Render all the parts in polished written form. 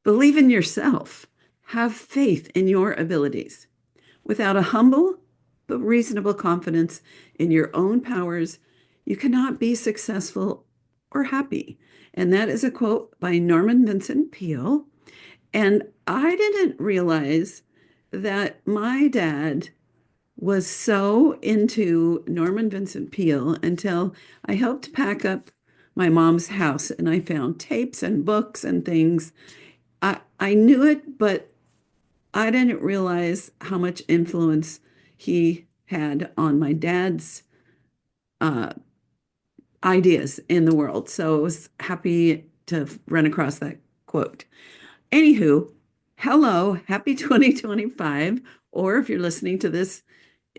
Believe in yourself. Have faith in your abilities. Without a humble but reasonable confidence in your own powers, you cannot be successful or happy. And that is a quote by Norman Vincent Peale. And I didn't realize that my dad was so into Norman Vincent Peale until I helped pack up my mom's house and I found tapes and books and things. I knew it, but I didn't realize how much influence he had on my dad's uh, ideas in the world. So I was happy to run across that quote. Anywho, hello, happy 2025. Or if you're listening to this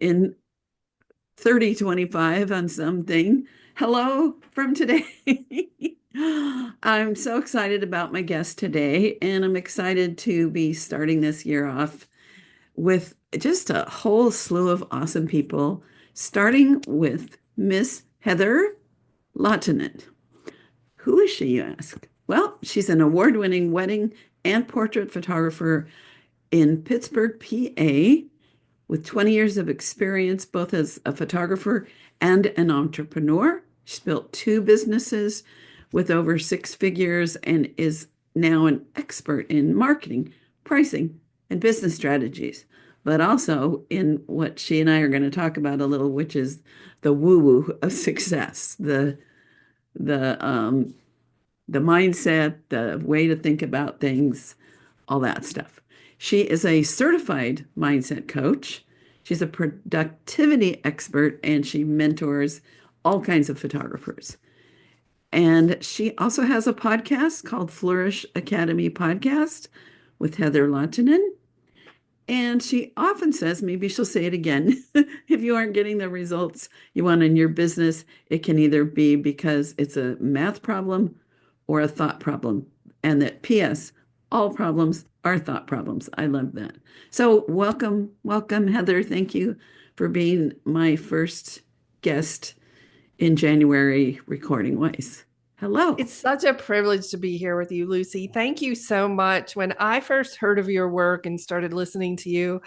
in 3025 on something, hello from today. I'm so excited about my guest today, and I'm excited to be starting this year off with just a whole slew of awesome people, starting with Miss Heather Lahtinen. Who is she, you ask? Well, she's an award-winning wedding and portrait photographer in Pittsburgh, PA, with 20 years of experience both as a photographer and an entrepreneur. She's built two businesses with over six figures and is now an expert in marketing, pricing, and business strategies, but also in what she and I are going to talk about a little, which is the woo-woo of success, the um, the mindset, the way to think about things, all that stuff. She is a certified mindset coach. She's a productivity expert and she mentors all kinds of photographers. And she also has a podcast called Flourish Academy Podcast with Heather Lahtinen. And she often says, maybe she'll say it again, if you aren't getting the results you want in your business, it can either be because it's a math problem or a thought problem. And that P.S., all problems are thought problems. I love that. So welcome, Heather. Thank you for being my first guest in January recording wise. Hello. It's such a privilege to be here with you, Lucy. Thank you so much. When I first heard of your work and started listening to you,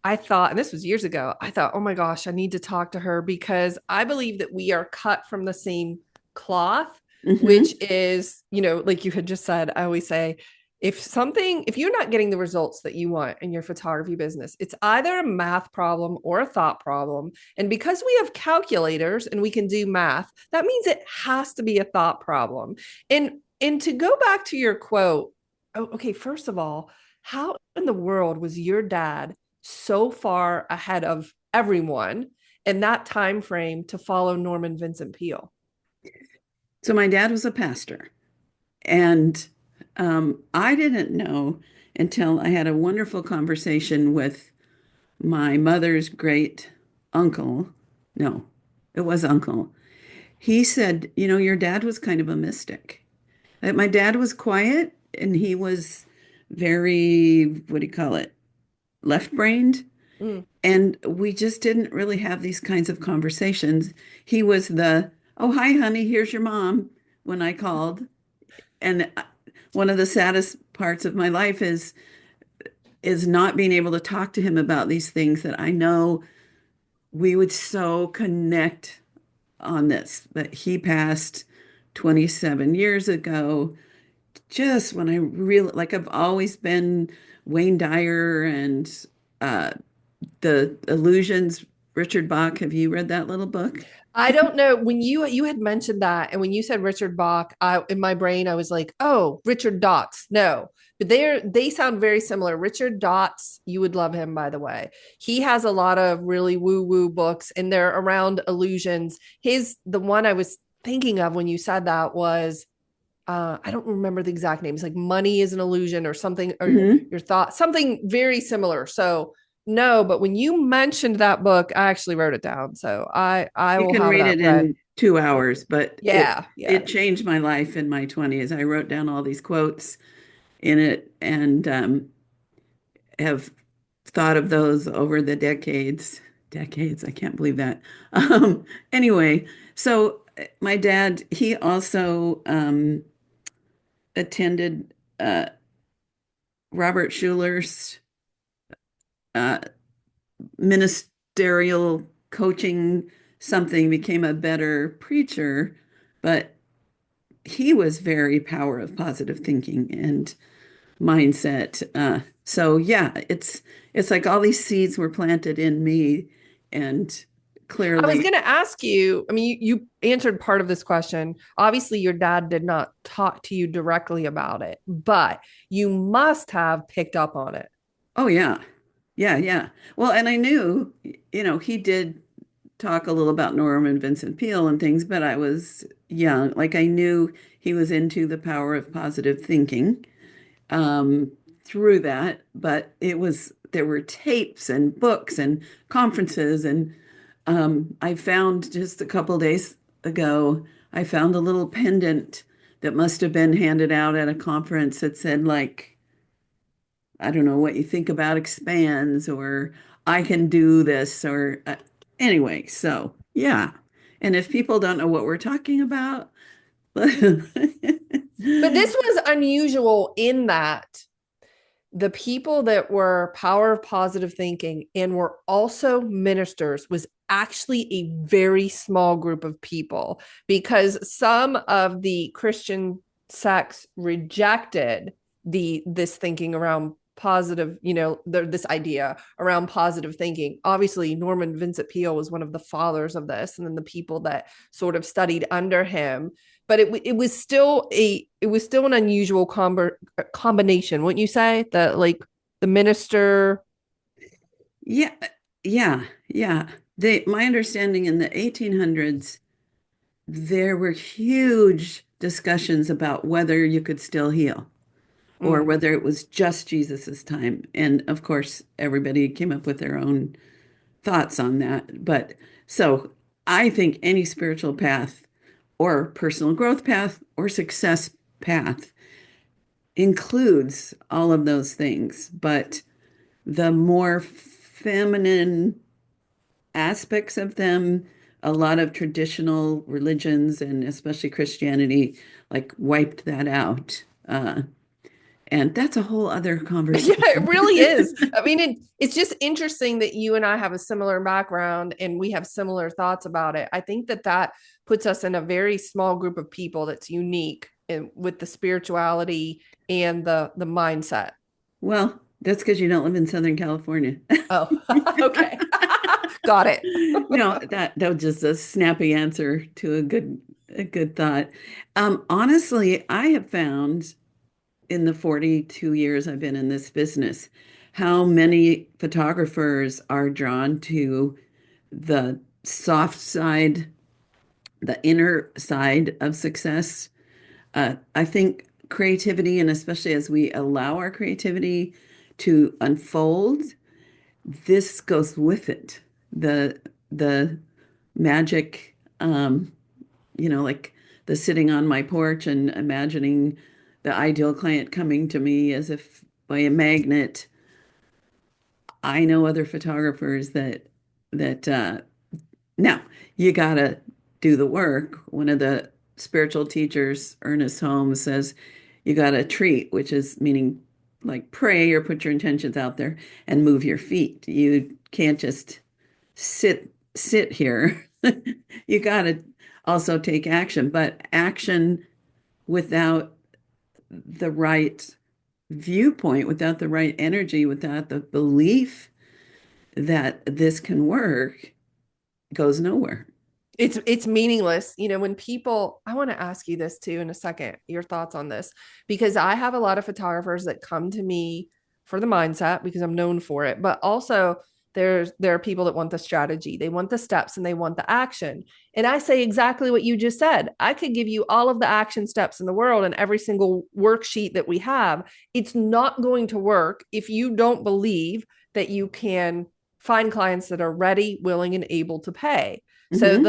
I thought, and this was years ago, I thought, oh my gosh, I need to talk to her because I believe that we are cut from the same cloth, Mm-hmm. which is, like you had just said, I always say, if you're not getting the results that you want in your photography business, it's either a math problem or a thought problem. And because we have calculators and we can do math, that means it has to be a thought problem. And to go back to your quote, okay, first of all, how in the world was your dad so far ahead of everyone in that time frame to follow Norman Vincent Peale? So my dad was a pastor, and I didn't know until I had a wonderful conversation with my mother's great uncle. No, it was uncle. He said, your dad was kind of a mystic. That my dad was quiet and he was very, what do you call it, left-brained. Mm. And we just didn't really have these kinds of conversations. He was the, oh, hi, honey, here's your mom when I called. And one of the saddest parts of my life is not being able to talk to him about these things that I know we would so connect on this. But he passed 27 years ago, just when I really, like, I've always been Wayne Dyer and uh, the Illusions, Richard Bach. Have you read that little book? I don't know when you had mentioned that, and when you said Richard Bach, I in my brain I was like, oh, Richard Dotts. No, but they sound very similar. Richard Dotts, you would love him, by the way. He has a lot of really woo woo books, and they're around illusions. The one I was thinking of when you said that was I don't remember the exact name. It's like money is an illusion or something, or Hmm. your thought, something very similar. So no, but when you mentioned that book, I actually wrote it down. So I You will can have read that it read. in 2 hours, but it Yeah, yeah. it changed my life in my 20s. I wrote down all these quotes in it and have thought of those over the decades. Decades, I can't believe that. Anyway, so my dad, he also attended. Robert Schuller's uh, ministerial coaching something, became a better preacher, but he was very power of positive thinking and mindset. So yeah, it's like all these seeds were planted in me, and I was clearly, going to ask you, I mean, you answered part of this question. Obviously, your dad did not talk to you directly about it, but you must have picked up on it. oh yeah, yeah, yeah. Well, and I knew, he did talk a little about Norman Vincent Peale and things, but I was young. Like I knew he was into the power of positive thinking um, through that, but there were tapes and books and conferences, and I found just a couple days ago, I found a little pendant that must have been handed out at a conference that said like, I don't know, what you think about expands, or I can do this, or anyway, so yeah. And if people don't know what we're talking about, But this was unusual in that the people that were power of positive thinking and were also ministers was actually a very small group of people, because some of the Christian sects rejected this thinking around positive, this idea around positive thinking. Obviously, Norman Vincent Peale was one of the fathers of this, and then the people that sort of studied under him. But it was still an unusual combination, wouldn't you say? That like the minister. yeah, yeah, yeah. My understanding in the 1800s, there were huge discussions about whether you could still heal or Mm. whether it was just Jesus's time. And of course, everybody came up with their own thoughts on that. But so I think any spiritual path or personal growth path or success path includes all of those things. But the more feminine aspects of them, a lot of traditional religions and especially Christianity, like wiped that out. And that's a whole other Yeah, it conversation. really is. I mean, it's just interesting that you and I have a similar background and we have similar thoughts about it. I think that puts us in a very small group of people that's unique with the spirituality and the mindset. Well, that's because you don't live in Southern California. Oh, okay. Got it. No, that was just a snappy answer to a good thought. Honestly, I have found in the 42 years I've been in this business how many photographers are drawn to the soft side, the inner side of success. I think creativity, and especially as we allow our creativity to unfold, this goes with it. The magic, like the sitting on my porch and imagining the ideal client coming to me as if by a magnet. I know other photographers that now you gotta do the work. One of the spiritual teachers, Ernest Holmes, says you gotta treat, which is meaning like pray or put your intentions out there and move your feet. You can't just sit here. You gotta also take action, but action without the right viewpoint, without the right energy, without the belief that this can work, goes nowhere. It's meaningless. When people, I want to ask you this too in a second, your thoughts on this, because I have a lot of photographers that come to me for the mindset because I'm known for it, but also there are people that want the strategy, they want the steps, and they want the action. And I say exactly what you just said. I could give you all of the action steps in the world and every single worksheet that we have. It's not going to work if you don't believe that you can find clients that are ready, willing, and able to pay. So Mm-hmm.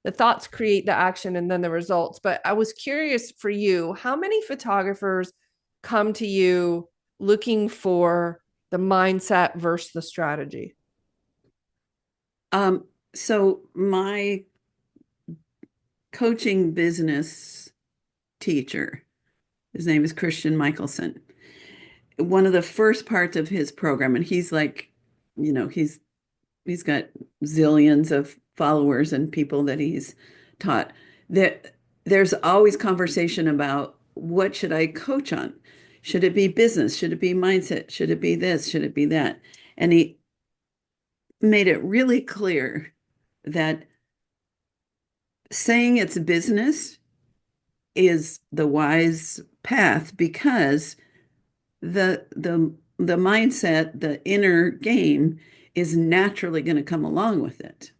the thoughts create the action and then the results. But I was curious for you, how many photographers come to you looking for the mindset versus the strategy? So my coaching business teacher, his name is Christian Michelson. one of the first parts of his program, and he's like, he's got zillions of followers and people that he's taught. That there's always conversation about what should I coach on? Should it be business? Should it be mindset? Should it be this? Should it be that? And he made it really clear that saying it's business is the wise path because the mindset, the inner game is naturally going to come along with it.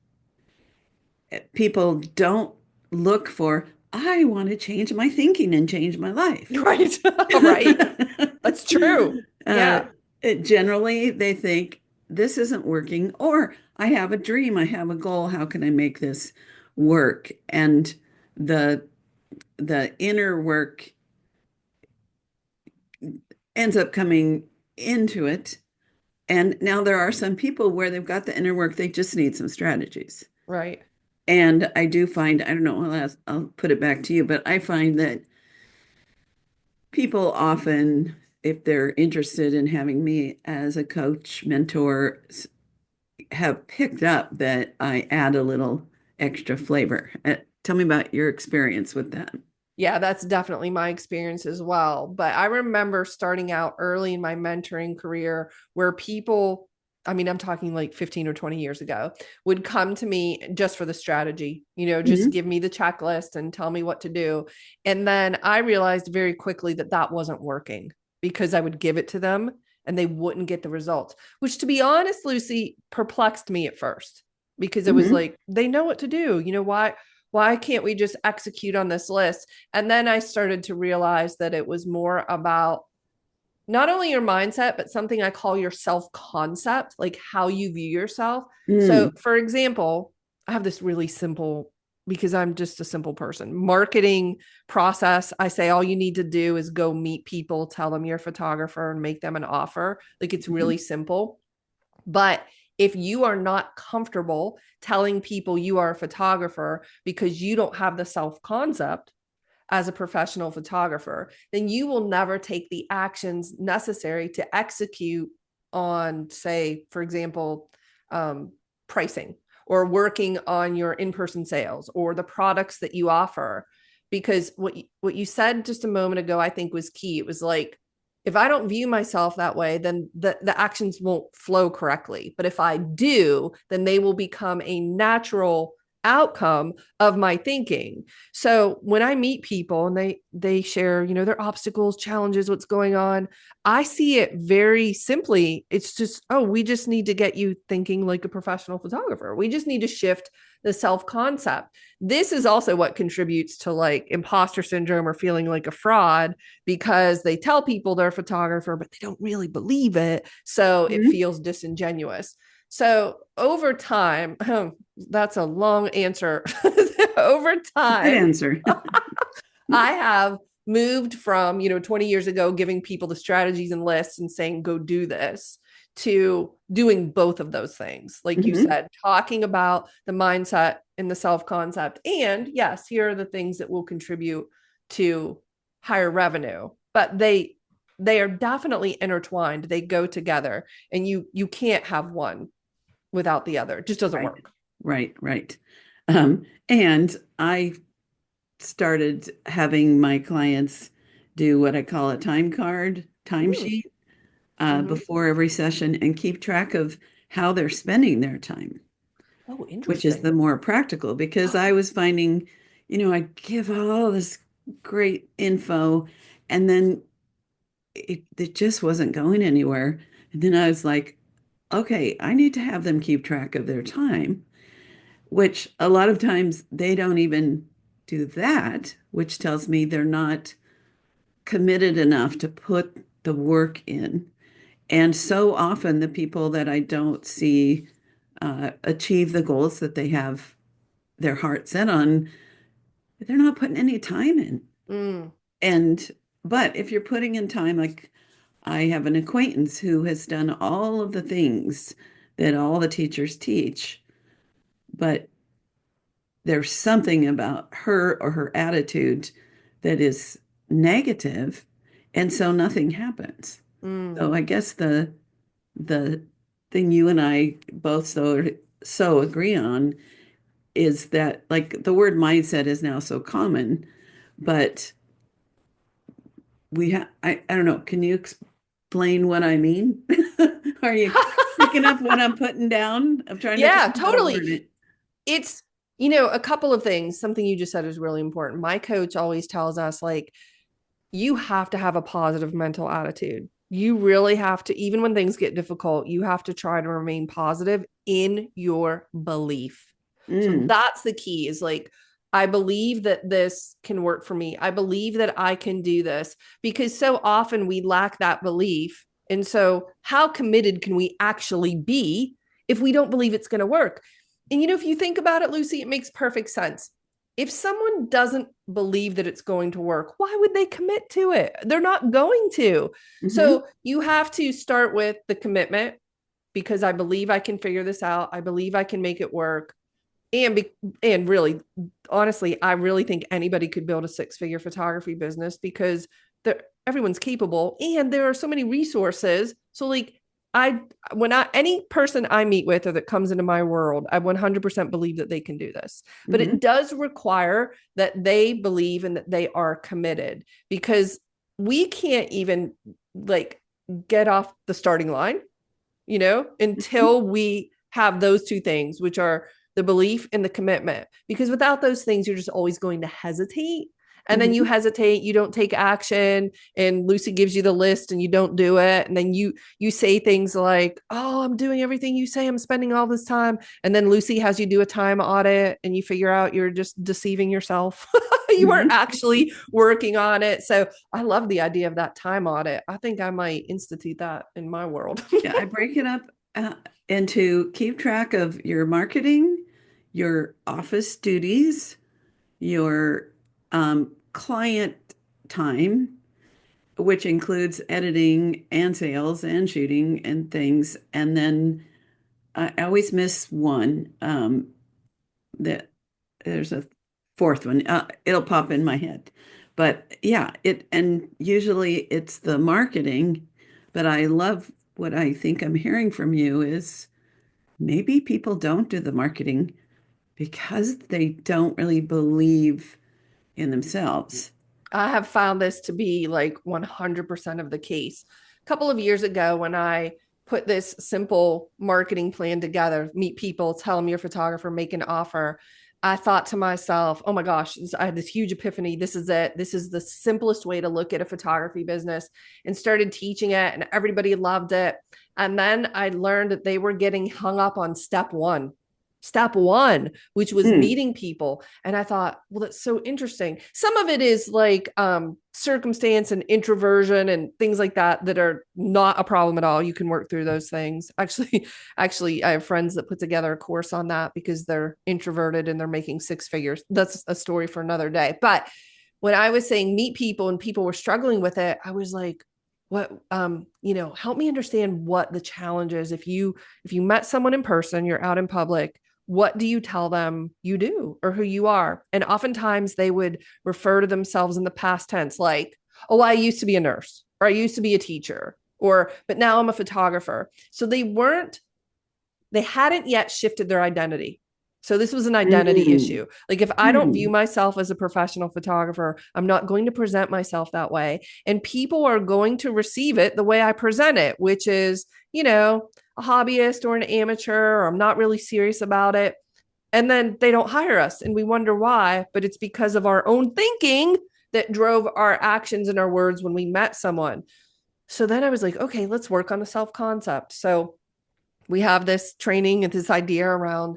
People don't look for, I want to change my thinking and change my life. Right. Right. That's true. Yeah. Generally, they think this isn't working, or I have a dream, I have a goal. How can I make this work? And the inner work ends up coming into it. And now there are some people where they've got the inner work, they just need some strategies. Right. And I do find, I don't know, I'll put it back to you, but I find that people often, if they're interested in having me as a coach, mentor, have picked up that I add a little extra flavor. Tell me about your experience with that. Yeah, that's definitely my experience as well. But I remember starting out early in my mentoring career where people, I mean, I'm talking like 15 or 20 years ago, would come to me just for the strategy, just give me the checklist and tell me what to do. And then I realized very quickly that that wasn't working because I would give it to them and they wouldn't get the results, which, to be honest, Lucy, perplexed me at first because it was like, they know what to do. Why can't we just execute on this list? And then I started to realize that it was more about not only your mindset, but something I call your self-concept, like how you view yourself. So, for example, I have this really simple, because I'm just a simple person, marketing process. I say all you need to do is go meet people, tell them you're a photographer, and make them an offer. Like, it's really simple. But if you are not comfortable telling people you are a photographer because you don't have the self-concept as a professional photographer, then you will never take the actions necessary to execute on, say, for example, pricing or working on your in-person sales or the products that you offer. Because what you said just a moment ago, I think was key. It was like, if I don't view myself that way, then the actions won't flow correctly. But if I do, then they will become a natural outcome of my thinking. So when I meet people and they share, their obstacles, challenges, what's going on, I see it very simply. It's just, oh, we just need to get you thinking like a professional photographer. We just need to shift the self-concept. This is also what contributes to like imposter syndrome or feeling like a fraud, because they tell people they're a photographer, but they don't really believe it. So it feels disingenuous. So over time, that's a long answer. Over time, good answer. I have moved from, 20 years ago, giving people the strategies and lists and saying, go do this, to doing both of those things. Like you said, talking about the mindset and the self-concept. And yes, here are the things that will contribute to higher revenue, but they are definitely intertwined. They go together, and you can't have one without the other. It just doesn't work. Right. And I started having my clients do what I call a timesheet before every session, and keep track of how they're spending their time. Oh, interesting. Which is the more practical, because I was finding, I give all this great info and then it just wasn't going anywhere. And then I was like, okay, I need to have them keep track of their time, which a lot of times they don't even do that, which tells me they're not committed enough to put the work in. And so often the people that I don't see achieve the goals that they have their heart set on, they're not putting any time in. But if you're putting in time, like I have an acquaintance who has done all of the things that all the teachers teach, but there's something about her or her attitude that is negative, and so nothing happens. Mm. So I guess the thing you and I both so agree on is that like the word mindset is now so common, but I don't know, can you explain what I mean? Are you picking up what I'm putting down? I'm trying to think Yeah, of how to word totally. it. It's, a couple of things. Something you just said is really important. My coach always tells us, like, you have to have a positive mental attitude. You really have to, even when things get difficult, you have to try to remain positive in your belief. So Mm, that's the key, is like, I believe that this can work for me. I believe that I can do this, because so often we lack that belief. And so, how committed can we actually be if we don't believe it's going to work? And, if you think about it, Lucy, it makes perfect sense. If someone doesn't believe that it's going to work, why would they commit to it? They're not going to. hmm So you have to start with the commitment, because I believe I can figure this out. I believe I can make it work. And really, honestly, I really think anybody could build a six-figure photography business, because everyone's capable and there are so many resources. So like, I when I any person I meet with or that comes into my world, I 100% believe that they can do this. But hmm it does require that they believe and that they are committed, because we can't even like get off the starting line, until we have those two things, which are the belief and the commitment. Because without those things, you're just always going to hesitate. And then you hmm hesitate, you don't take action, and Lucy gives you the list and you don't do it. And then you say things like, "Oh, I'm doing everything you say, I'm spending all this time." And then Lucy has you do a time audit and you figure out you're just deceiving yourself. You weren't hmm actually working on it. So I love the idea of that time audit. I think I might institute that in my world. Yeah, I break it up into keep track of your marketing, your office duties, your client time, which includes editing and sales and shooting and things. And then I always miss one. That there's a fourth one. It'll pop in my head. But yeah, and usually it's the marketing. But I love what I think I'm hearing from you is maybe people don't do the marketing because they don't really believe in themselves. I have found this to be like 100% of the case. A couple of years ago, when I put this simple marketing plan together, meet people, tell them you're a photographer, make an offer, I thought to myself, oh my gosh, I had this huge epiphany. This is it. This is the simplest way to look at a photography business, and started teaching it, and everybody loved it. And then I learned that they were getting hung up on step one, which was Hmm. meeting people. And I thought, well, that's so interesting. Some of it is like circumstance and introversion and things like that are not a problem at all. You can work through those things. Actually, I have friends that put together a course on that because they're introverted and they're making six figures. That's a story for another day. But when I was saying meet people and people were struggling with it, I was like, what, help me understand what the challenge is. If you met someone in person, you're out in public, what do you tell them you do or who you are? And oftentimes they would refer to themselves in the past tense, like, oh, I used to be a nurse, or I used to be a teacher, but now I'm a photographer. So they hadn't yet shifted their identity. So this was an identity Mm. issue. Like, if I don't view Hmm. myself as a professional photographer, I'm not going to present myself that way. And people are going to receive it the way I present it, which is, a hobbyist or an amateur, or I'm not really serious about it. And then they don't hire us and we wonder why, but it's because of our own thinking that drove our actions and our words when we met someone. So then I was like, okay, let's work on the self concept. So we have this training and this idea around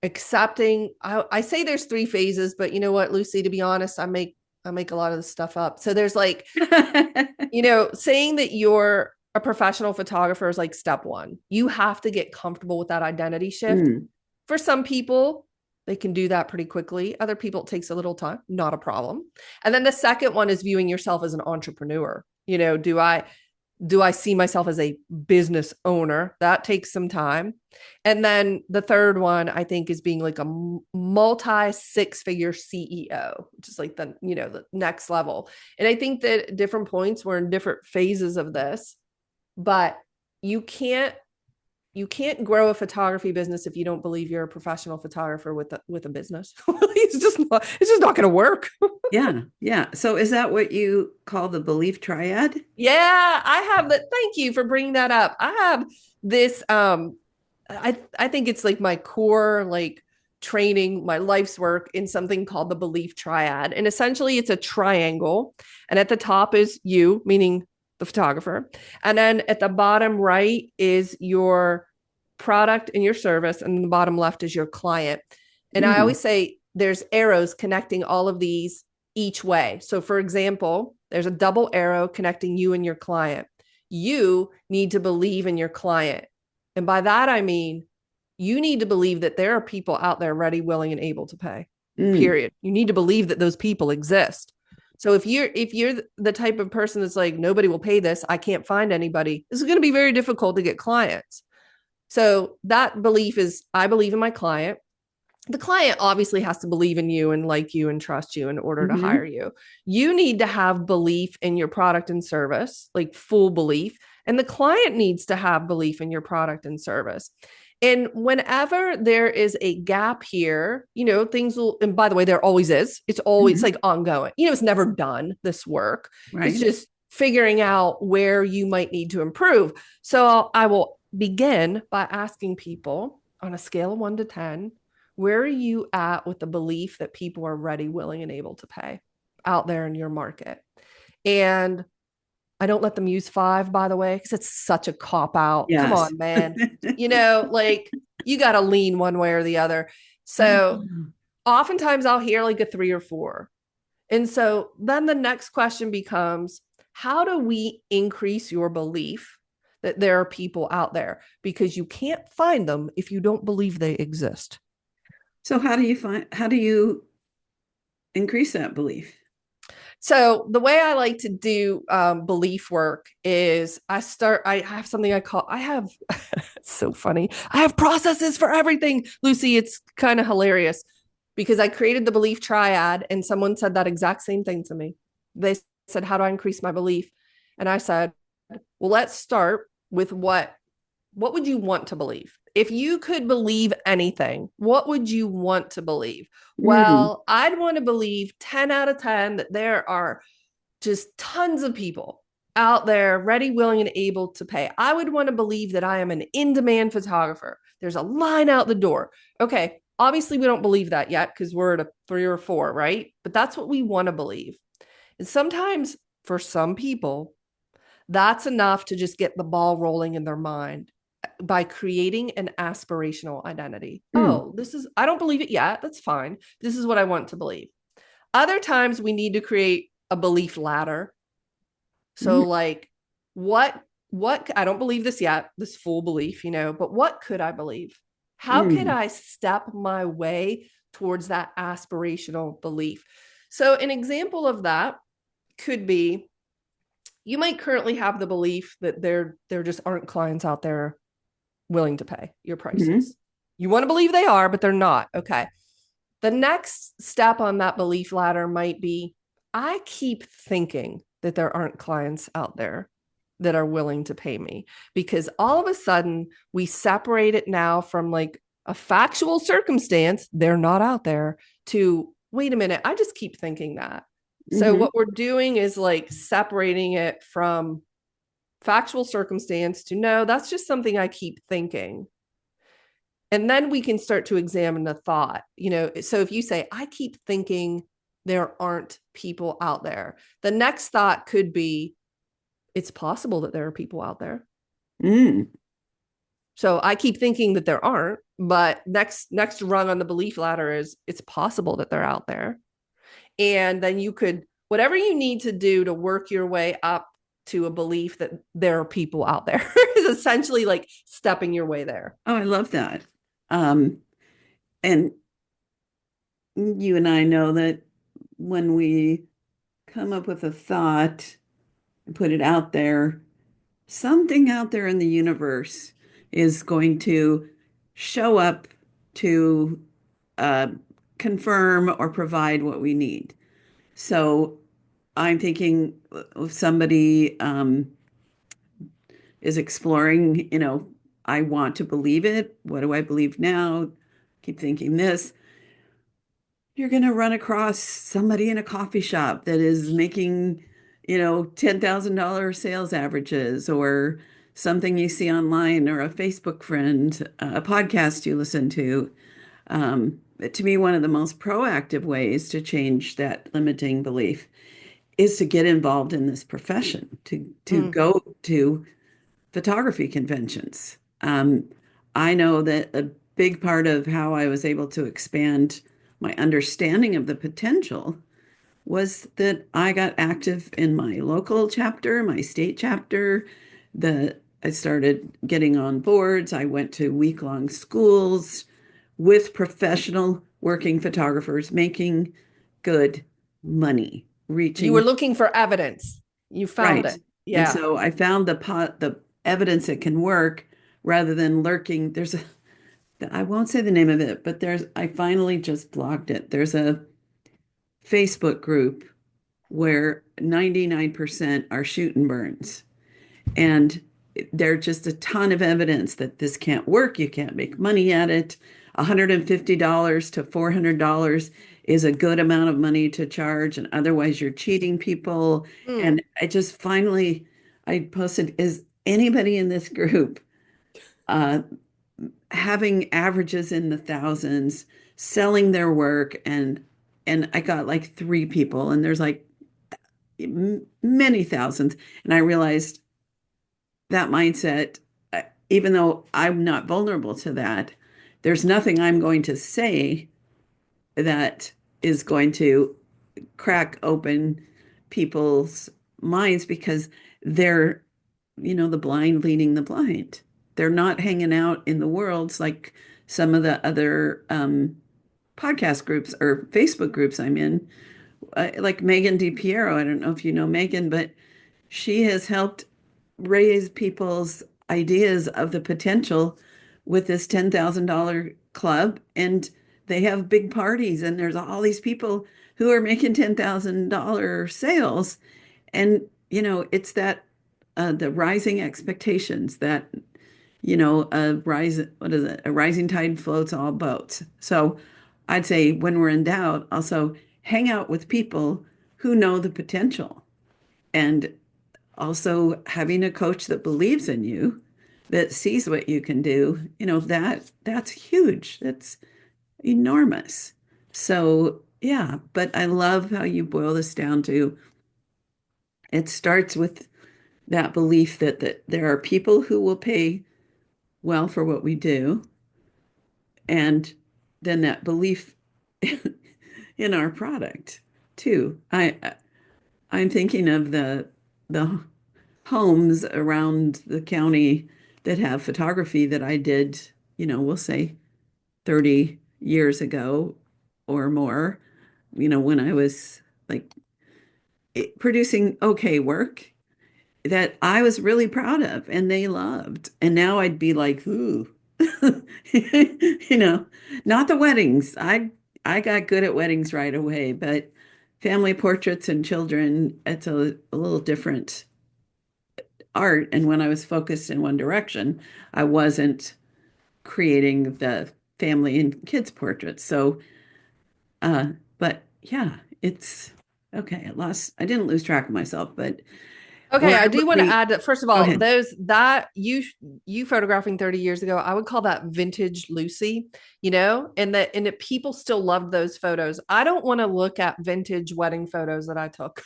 accepting. I say there's three phases, but you know what, Lucy, to be honest, I make a lot of this stuff up. So there's like, saying that you're a professional photographer is like step one. You have to get comfortable with that identity shift. Mm. For some people, they can do that pretty quickly. Other people, it takes a little time, not a problem. And then the second one is viewing yourself as an entrepreneur. Do I see myself as a business owner? That takes some time. And then the third one, I think, is being like a multi six-figure CEO, which is like the next level. And I think that at different points, we're in different phases of this. but you can't grow a photography business if you don't believe you're a professional photographer with a business. It's just not going to work. Yeah. Yeah. So is that what you call the belief triad? Yeah, I have that. Thank you for bringing that up. I have this I think it's like my core like training, my life's work in something called the belief triad. And essentially it's a triangle, and at the top is you, meaning the photographer. And then at the bottom right is your product and your service, and the bottom left is your client. And I Mm, always say there's arrows connecting all of these each way. So for example, there's a double arrow connecting you and your client. You need to believe in your client. And by that, I mean, you need to believe that there are people out there ready, willing, and able to pay. mm, Period. You need to believe that those people exist. So if you're the type of person that's like, nobody will pay this, I can't find anybody, this is going to be very difficult to get clients. So that belief is, I believe in my client. The client obviously has to believe in you and like you and trust you in order to hire hmm. you. You need to have belief in your product and service, like full belief. And the client needs to have belief in your product and service. And whenever there is a gap here, things will, and by the way, there always is. It's always Hmm. like ongoing. It's never done, this work. It's Right. just figuring out where you might need to improve. So I will begin by asking people on a scale of 1 to 10, where are you at with the belief that people are ready, willing, and able to pay out there in your market? And I don't let them use 5, by the way, because it's such a cop out. Come Yes. on, man. Like you got to lean one way or the other. So oftentimes I'll hear like a 3 or 4. And so then the next question becomes, how do we increase your belief that there are people out there? Because you can't find them if you don't believe they exist. So how do you increase that belief? So the way I like to do belief work is I have something I have, it's so funny. I have processes for everything, Lucy. It's kind of hilarious because I created the belief triad and someone said that exact same thing to me. They said, how do I increase my belief? And I said, well, let's start with what would you want to believe? If you could believe anything, what would you want to believe? Mm, Well, I'd want to believe 10 out of 10 that there are just tons of people out there ready, willing, and able to pay. I would want to believe that I am an in demand photographer. There's a line out the door. Okay. Obviously, we don't believe that yet because we're at a 3 or 4, right? But that's what we want to believe. And sometimes for some people, that's enough to just get the ball rolling in their mind by creating an aspirational identity. mm, Oh, I don't believe it yet. That's fine. This is what I want to believe. Other times we need to create a belief ladder. mm, So like what I don't believe this yet, this full belief, but what could I believe? How could mm. I step my way towards that aspirational belief? So an example of that could be, you might currently have the belief that there just aren't clients out there willing to pay your Mhm. prices. You want to believe they are, but they're not. Okay. The next step on that belief ladder might be, I keep thinking that there aren't clients out there that are willing to pay me, because all of a sudden we separate it now from like a factual circumstance, they're not out there, to wait a minute, I just keep thinking that. So Mhm. what we're doing is like separating it from factual circumstance to, no, that's just something I keep thinking. And then we can start to examine the thought. So if you say, I keep thinking there aren't people out there, the next thought could be, it's possible that there are people out there. Mm. So I keep thinking that there aren't, but next rung on the belief ladder is, it's possible that they're out there. And then you could, whatever you need to do to work your way up to a belief that there are people out there is essentially like stepping your way there. Oh, I love that. Um, and you and I know that when we come up with a thought and put it out there, something out there in the universe is going to show up to uh, confirm or provide what we need. So I'm thinking if somebody is exploring, I want to believe it. What do I believe now? Keep thinking this. You're going to run across somebody in a coffee shop that is making, $10,000 sales averages, or something you see online, or a Facebook friend, a podcast you listen to. To me, one of the most proactive ways to change that limiting belief is to get involved in this profession, to go to photography conventions. I know that a big part of how I was able to expand my understanding of the potential was that I got active in my local chapter, my state chapter. I started getting on boards. I went to week-long schools with professional working photographers making good money, You were reaching looking for evidence. You found right. it. And Yeah. so I found the evidence it can work rather than lurking. I won't say the name of it, but I finally just blocked it. There's a Facebook group where 99% are shoot and burns. And there's just a ton of evidence that this can't work. You can't make money at it. $150 to $400 is a good amount of money to charge, and otherwise you're cheating people. Mm. And I posted, is anybody in this group uh, having averages in the thousands, selling their work? And I got like three people, and there's like many thousands. And I realized that mindset, even though I'm not vulnerable to that, there's nothing I'm going to say that is going to crack open people's minds, because they're, the blind leading the blind. They're not hanging out in the worlds like some of the other podcast groups or Facebook groups I'm in, like Megan DiPiero. I don't know if you know Megan, but she has helped raise people's ideas of the potential with this $10,000 club. And they have big parties, and there's all these people who are making $10,000 sales. And, it's that the rising expectations that, what is it? A rising tide floats all boats. So I'd say, when we're in doubt, also hang out with people who know the potential, and also having a coach that believes in you, that sees what you can do, that's huge. That's enormous. So, yeah, but I love how you boil this down to, it starts with that belief that there are people who will pay well for what we do, and then that belief in our product too. I'm thinking of the homes around the county that have photography that I did, we'll say 30 years ago or more, when I was like producing okay work that I was really proud of and they loved. And now I'd be like, ooh, not the weddings. I got good at weddings right away, but family portraits and children, it's a little different art. And when I was focused in one direction, I wasn't creating the family and kids portraits. So, uh, but yeah, it's okay. I didn't lose track of myself, but Okay, where I I do want to really, add that first of go all, ahead. those that you photographing 30 years ago, I would call that vintage Lucy, and that people still loved those photos. I don't want to look at vintage wedding photos that I took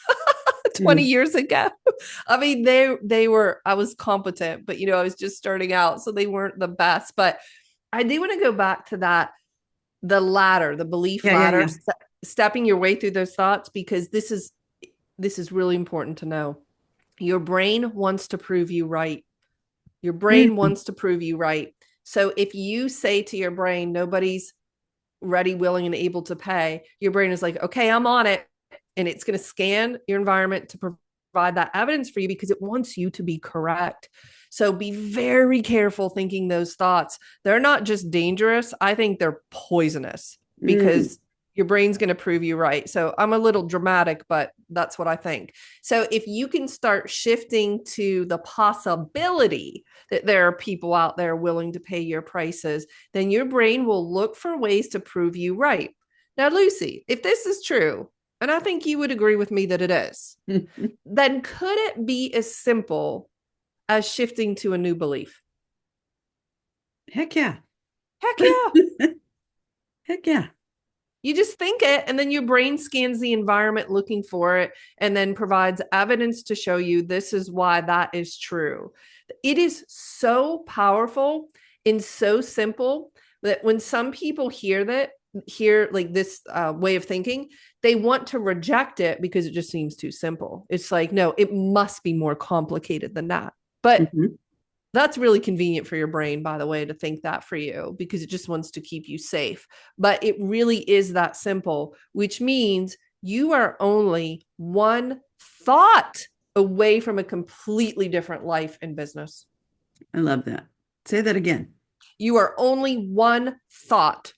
20 Mm, years ago. I mean, they were I was competent, but I was just starting out, so they weren't the best. But I do want to go back to that, the belief yeah, yeah, ladder, yeah. stepping your way through those thoughts, because this is really important to know. Your brain wants to prove you right. Your brain Mm, wants to prove you right. So if you say to your brain, nobody's ready, willing, and able to pay, your brain is like, okay, I'm on it. And it's going to scan your environment to provide that evidence for you, because it wants you to be correct. So be very careful thinking those thoughts. They're not just dangerous, I think they're poisonous, mm, because your brain's going to prove you right. So I'm a little dramatic, but that's what I think. So if you can start shifting to the possibility that there are people out there willing to pay your prices, then your brain will look for ways to prove you right. Now, Lucy, if this is true, and I think you would agree with me that it is, then could it be as simple as shifting to a new belief? Heck yeah. Heck yeah. Heck yeah. You just think it, and then your brain scans the environment looking for it and then provides evidence to show you this is why that is true. It is so powerful and so simple that when some people hear like this way of thinking, they want to reject it because it just seems too simple. It's like, no, it must be more complicated than that. But that's really convenient for your brain, by the way, to think that for you, because it just wants to keep you safe. But it really is that simple, which means you are only one thought away from a completely different life and business. I love that. Say that again. You are only one thought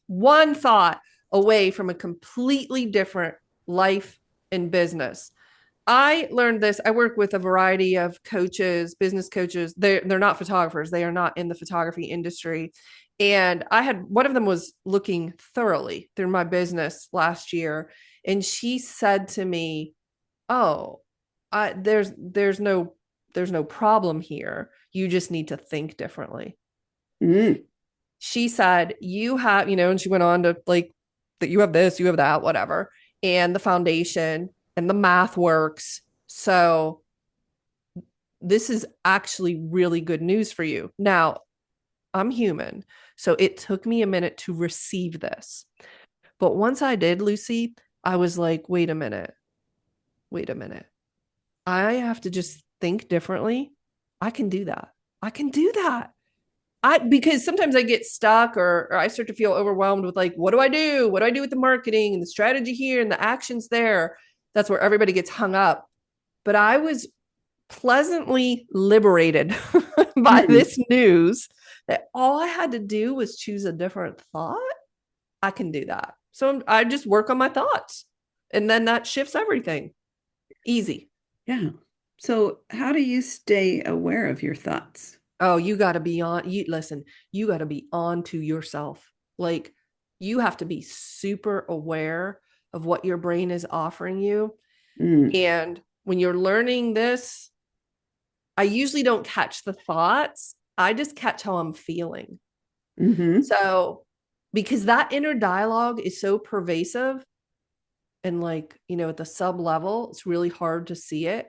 away from a completely different life and business. I learned this. I work with a variety of coaches, business coaches. They're not photographers. They are not in the photography industry. And one of them was looking thoroughly through my business last year. And she said to me, "Oh, there's no problem here. You just need to think differently." She said, "You have, and she went on to like that you have this, you have that, whatever. And the foundation and the math works. So this is actually really good news for you." Now, I'm human, so it took me a minute to receive this. But once I did, Lucy, I was like, wait a minute. I have to just think differently. I can do that. Because sometimes I get stuck or I start to feel overwhelmed with like, what do I do? What do I do with the marketing and the strategy here and the actions there? That's where everybody gets hung up. But I was pleasantly liberated by this news that all I had to do was choose a different thought. I can do that. So I just work on my thoughts, and then that shifts everything. Easy. Yeah. So how do you stay aware of your thoughts? Oh, you got to be on. You got to be on to yourself. Like, you have to be super aware of what your brain is offering you. And when you're learning this, I usually don't catch the thoughts. I just catch how I'm feeling. So, because that inner dialogue is so pervasive and like, at the sub level, it's really hard to see it.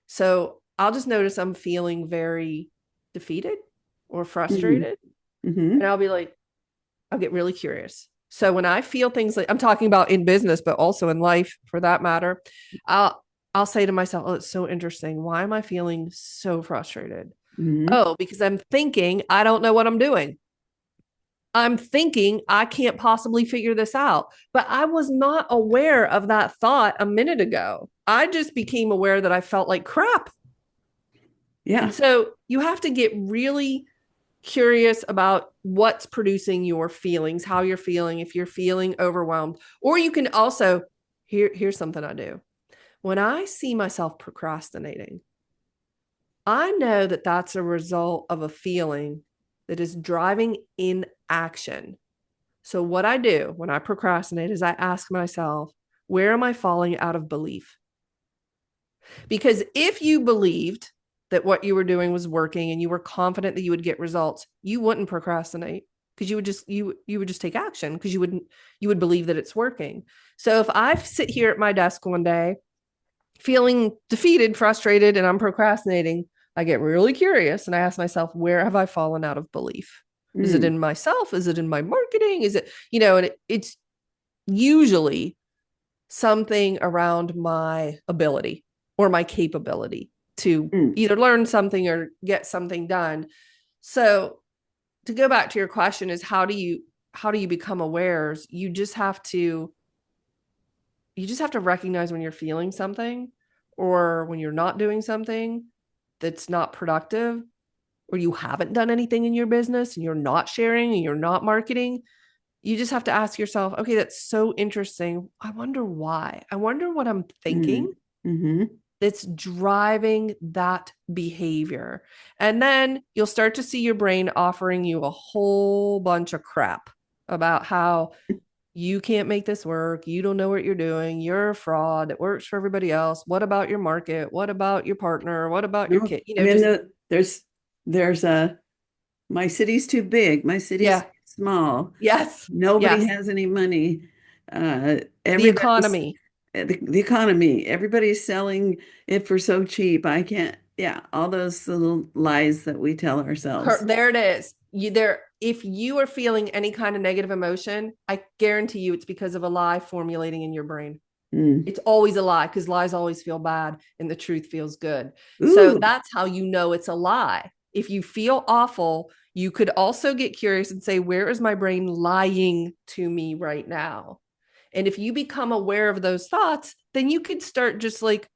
So I'll just notice I'm feeling very defeated or frustrated. And I'll get really curious. So when I feel things like I'm talking about in business, but also in life for that matter, I'll say to myself, oh, it's so interesting. Why am I feeling so frustrated? Oh, because I'm thinking I don't know what I'm doing. I'm thinking I can't possibly figure this out. But I was not aware of that thought a minute ago. I just became aware that I felt like crap. Yeah. And so you have to get really curious about what's producing your feelings, how you're feeling, if you're feeling overwhelmed. Or you can also, here's something I do. When I see myself procrastinating, I know that that's a result of a feeling that is driving inaction. So what I do when I procrastinate is I ask myself, where am I falling out of belief? Because if you believed that what you were doing was working and you were confident that you would get results, you wouldn't procrastinate, because you would just take action, because you would believe that it's working. So if I sit here at my desk one day feeling defeated, frustrated, and I'm procrastinating, I get really curious and I ask myself, where have I fallen out of belief? Is it in myself? Is it in my marketing? Is it, and it's usually something around my ability or my capability to either learn something or get something done. So to go back to your question is how do you become aware? You just have to recognize when you're feeling something or when you're not doing something that's not productive, or you haven't done anything in your business and you're not sharing and you're not marketing. You just have to ask yourself, okay, that's so interesting. I wonder why. I wonder what I'm thinking Mm-hmm. that's driving that behavior. And then you'll start to see your brain offering you a whole bunch of crap about how you can't make this work. You don't know what you're doing. You're a fraud. It works for everybody else. What about your market? What about your partner? What about your No, kid? You I know, mean, just, there's a, my city's too big. My city's yeah. small. Yes. Nobody Yes. has any money. The Everybody's economy. the economy. Everybody's selling it for so cheap. I can't. Yeah, all those little lies that we tell ourselves. There it is. You there, if you are feeling any kind of negative emotion, I guarantee you it's because of a lie formulating in your brain. Mm. It's always a lie because lies always feel bad and the truth feels good. So Ooh. that's how you know it's a lie. If you feel awful, you could also get curious and say, where is my brain lying to me right now? And if you become aware of those thoughts, then you could start just like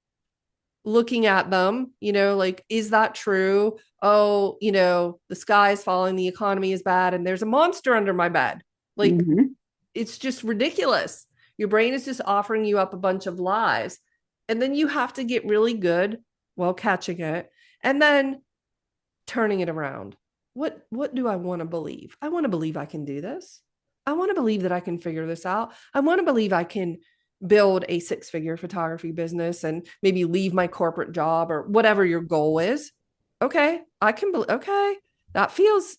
looking at them, like, is that true? Oh, the sky is falling, the economy is bad, and there's a monster under my bed. Like, Hmm. it's just ridiculous. Your brain is just offering you up a bunch of lies. And then you have to get really good while catching it and then turning it around. What do I want to believe? I want to believe I can do this. I want to believe that I can figure this out. I want to believe I can build a six-figure photography business and maybe leave my corporate job or whatever your goal is. Okay, I can okay. That feels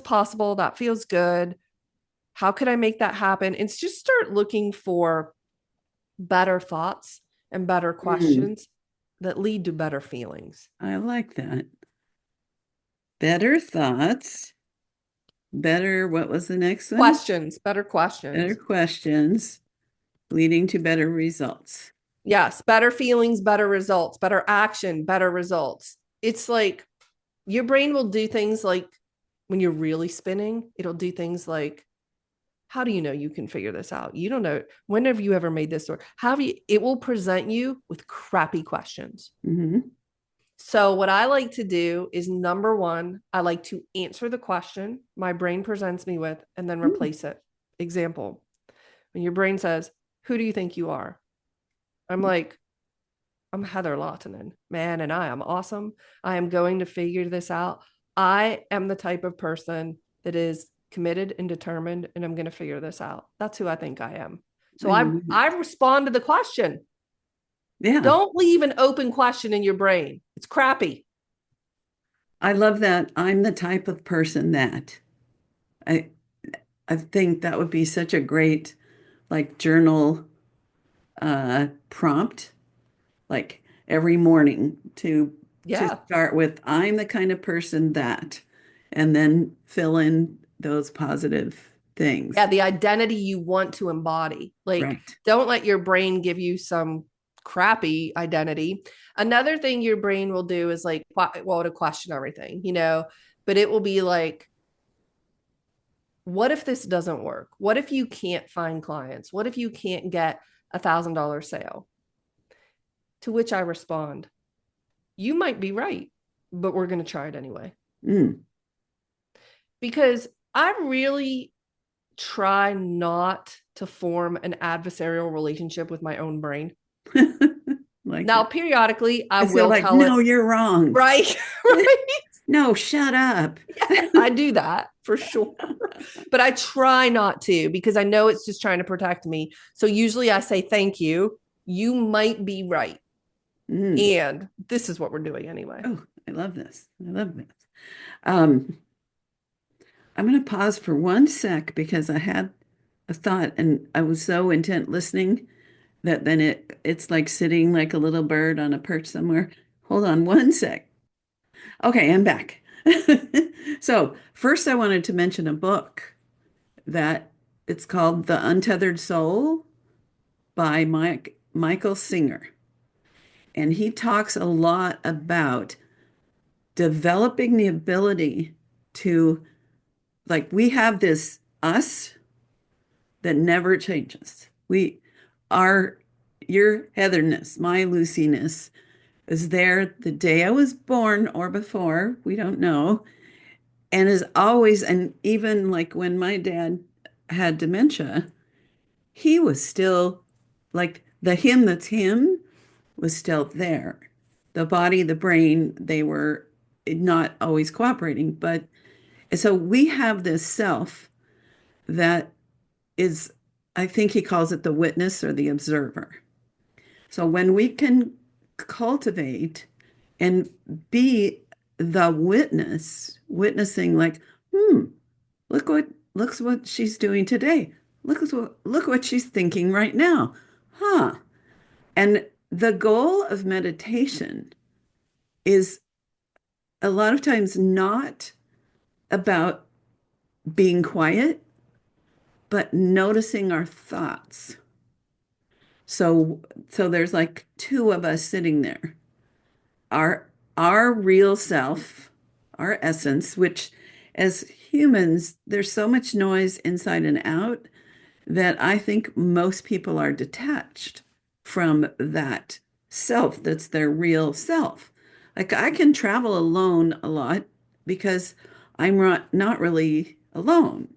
possible. That feels good. How could I make that happen? And just start looking for better thoughts and better Mm. questions that lead to better feelings. I like that. Better thoughts. Better. What was the next one? Questions, better Better questions. questions, leading to better results. Yes, better feelings, better results, better action, better results. It's like your brain will do things like when you're really spinning, it'll do things like, how do you know you can figure this out? You don't know. When have you ever made this or how have you? It will present you with crappy questions. Hmm. So, what I like to do is number one, I like to answer the question my brain presents me with and then replace it. Example, when your brain says, who do you think you are? I'm like, I'm Heather Lahtinen, man, and I am awesome. I am going to figure this out. I am the type of person that is committed and determined, and I'm going to figure this out. That's who I think I am. So I I love it. I respond to the question. Yeah, Don't leave an open question in your brain. It's crappy. I love that. I'm the type of person that I I think that would be such a great like journal prompt, like every morning to Yeah. start with I'm the kind of person that, and then fill in those positive Yeah, things. the identity you want to embody. Like, Right. don't let your brain give you some crappy identity. Another thing your brain will do is like, well, to question everything, but it will be like, what if this doesn't work? What if you can't find clients? What if you can't get $1,000 sale? To which I respond, you might be right, but we're going to try it anyway. Mm. Because I really try not to form an adversarial relationship with my own brain. Like Now, that. periodically, I I feel will like, tell it, no, you're wrong. right? Right. No, shut up. Yeah, I do that for sure. But I try not to because I know it's just trying to protect me. So usually I say, thank you. You might be right. Mm. And this is what we're doing anyway. Oh, I love this. I love this. Um, I'm going to pause for one sec because I had a thought and I was so intent listening that then it's like sitting like a little bird on a perch somewhere. Hold on one sec. Okay, I'm back. So first I wanted to mention a book that it's called The Untethered Soul by Michael Singer. And he talks a lot about developing the ability to, like, we have this us that never changes. We are your Heatherness, my Luciness is there the day I was born or before, we don't know, and is always, and even like when my dad had dementia, he was still like the him that's him was still there. The body, the brain, they were not always cooperating. But so we have this self that is, I think he calls it the witness or the observer. So when we can cultivate and be the witness, witnessing like, look what she's doing today. Look what she's thinking right now. Huh. And the goal of meditation is a lot of times not about being quiet, but noticing our thoughts. So there's like two of us sitting there. Our our real self, our essence, which as humans, there's so much noise inside and out that I think most people are detached from that self that's their real self. Like I can travel alone a lot because I'm not really alone.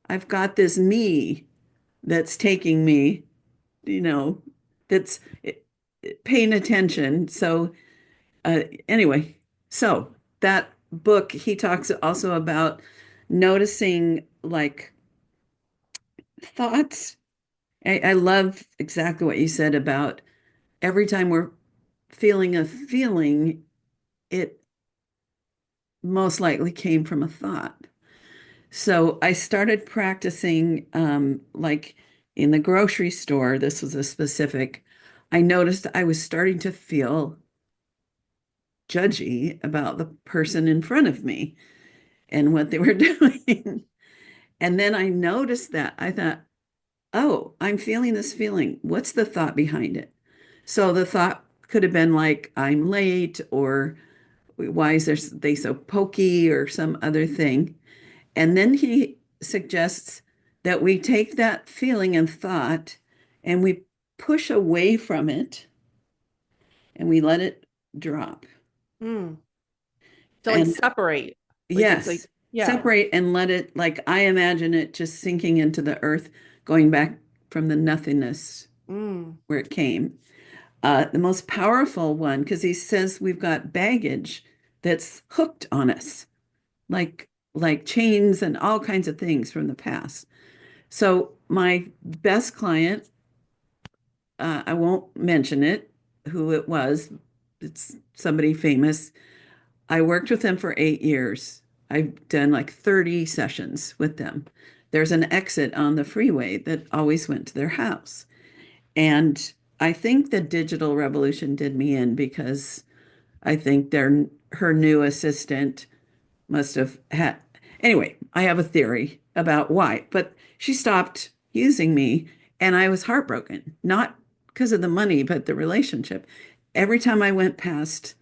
I've got this me that's taking me, you know, that's paying attention. So, anyway, so that book, he talks also about noticing like thoughts. I love exactly what you said about every time we're feeling a feeling, it most likely came from a thought. So I started practicing, like in the grocery store. This was a specific, I noticed I was starting to feel judgy about the person in front of me and what they were doing. And then I noticed that I thought, oh, I'm feeling this feeling. What's the thought behind it? So the thought could have been like, I'm late, or why is they so pokey, or some other thing. And then he suggests that we take that feeling and thought and we push away from it and we let it drop. Mm. To like And separate. Like it's like, yes, yeah. separate and let it, like I imagine it just sinking into the earth, going back from the nothingness Mm. where it came. The most powerful one, because he says we've got baggage that's hooked on us, like chains and all kinds of things from the past. So my best client, I won't mention it, who it was. It's somebody famous. I worked with them for 8 years. I've done like 30 sessions with them. There's an exit on the freeway that always went to their house. And I think the digital revolution did me in because I think her new assistant must have had. Anyway, I have a theory about why, but she stopped using me and I was heartbroken, not because of the money, but the relationship. Every time I went past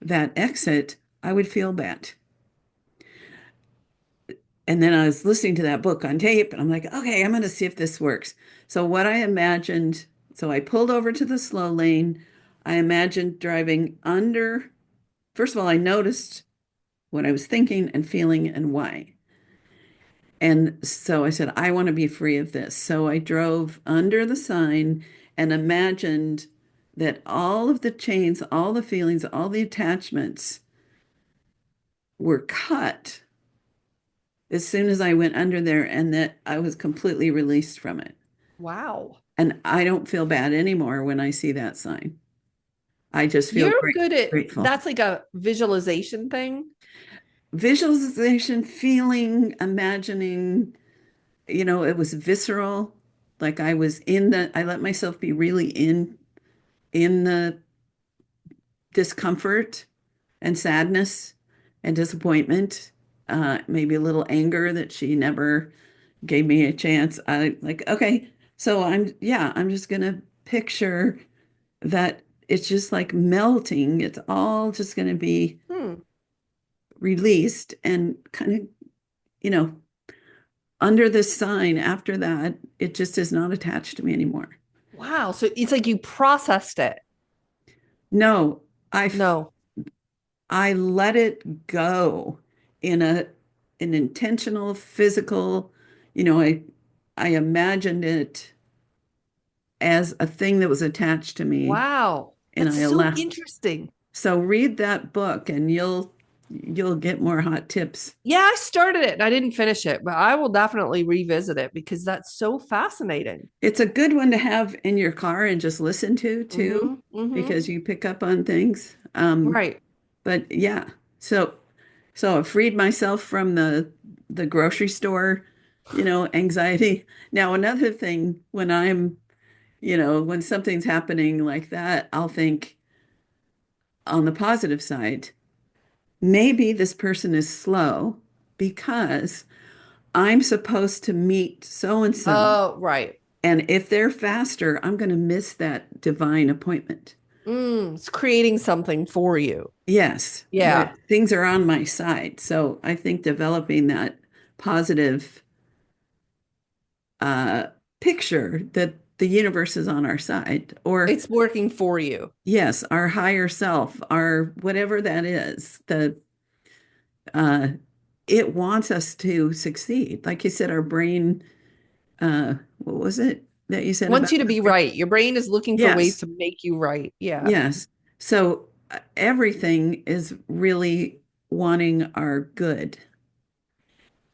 that exit, I would feel bad. And then I was listening to that book on tape and I'm like, okay, I'm going to see if this works. So, what I imagined, so I pulled over to the slow lane. I imagined driving under. First of all, I noticed what I was thinking and feeling and why. And so I said, I want to be free of this. So I drove under the sign and imagined that all of the chains, all the feelings, all the attachments were cut as soon as I went under there and that I was completely released from it. Wow. And I don't feel bad anymore when I see that sign. I just feel You're good at grateful. that's like a visualization thing. Visualization, feeling, imagining, it was visceral. Like I let myself be really in the discomfort and sadness and disappointment, maybe a little anger that she never gave me a chance. I like, okay, so I'm just gonna picture that it's just like melting. It's all just gonna be Hmm. released and kind of, you know, under this sign after that, it just is not attached to me anymore. Wow. So it's like you processed it. No, I No. I let it go in an intentional physical, I I imagined it as a thing that was attached to me, Wow. and That's I so allowed. interesting. So read that book, and you'll get more hot tips. Yeah, I started it and I didn't finish it, but I will definitely revisit it because that's so fascinating. It's a good one to have in your car and just listen to too, Mm-hmm. Mm-hmm. because you pick up on things. Right. But yeah, so I freed myself from the grocery store, anxiety. Now another thing when when something's happening like that, I'll think on the positive side, maybe this person is slow because I'm supposed to meet so and so. Oh, right. And if they're faster, I'm going to miss that divine appointment. It's creating something for you. Yes, Yeah. things are on my side. So I think developing that positive uh, picture that the universe is on our side, or It's working for you. yes, our higher self, our whatever that is, uh, it wants us to succeed. Like you said, our brain, what was it that you said Wants about you to the be brain? right. Your brain is looking for ways Yes, to make you right. Yeah. yes. So everything is really wanting our good,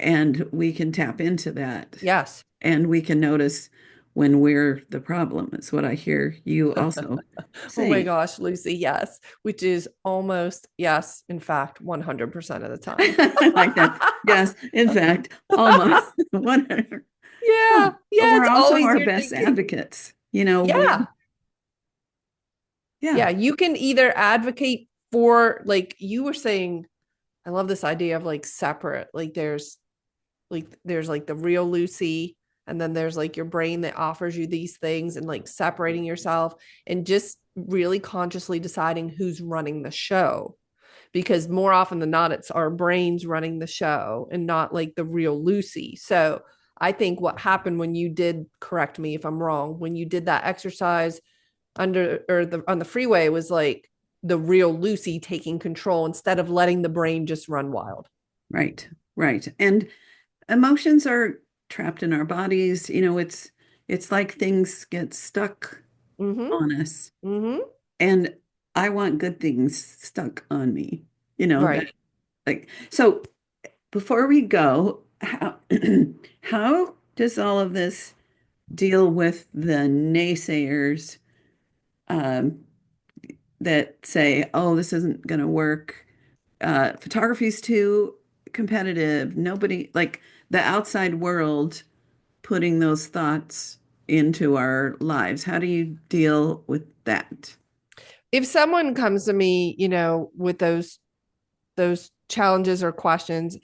and we can tap into that, Yes. and we can notice when we're the problem. It's what I hear you also Oh my saying. gosh, Lucy, yes, which is almost, yes, in fact, 100% of the time. Like that. Yes, in fact, almost 100. Yeah. But Yeah. we're It's also always our your best thinking. advocates. Yeah. Yeah, Yeah. You can either advocate for, like you were saying, I love this idea of like separate, there's like the real Lucy, and then there's like your brain that offers you these things, and like separating yourself and just really consciously deciding who's running the show. Because more often than not, it's our brains running the show and not like the real Lucy. So I think what happened when you did, correct me if I'm wrong, when you did that exercise on the freeway was like the real Lucy taking control instead of letting the brain just run wild. right, right. And emotions are trapped in our bodies. It's like things get stuck Mm-hmm. on us. Mm-hmm. And I want good things stuck on me. That Right. like so before we go, how does all of this deal with the naysayers um, that say, "Oh, this isn't going to work. Photography's too competitive. Nobody like the outside world putting those thoughts into our lives." How do you deal with that? If someone comes to me, with those challenges or questions,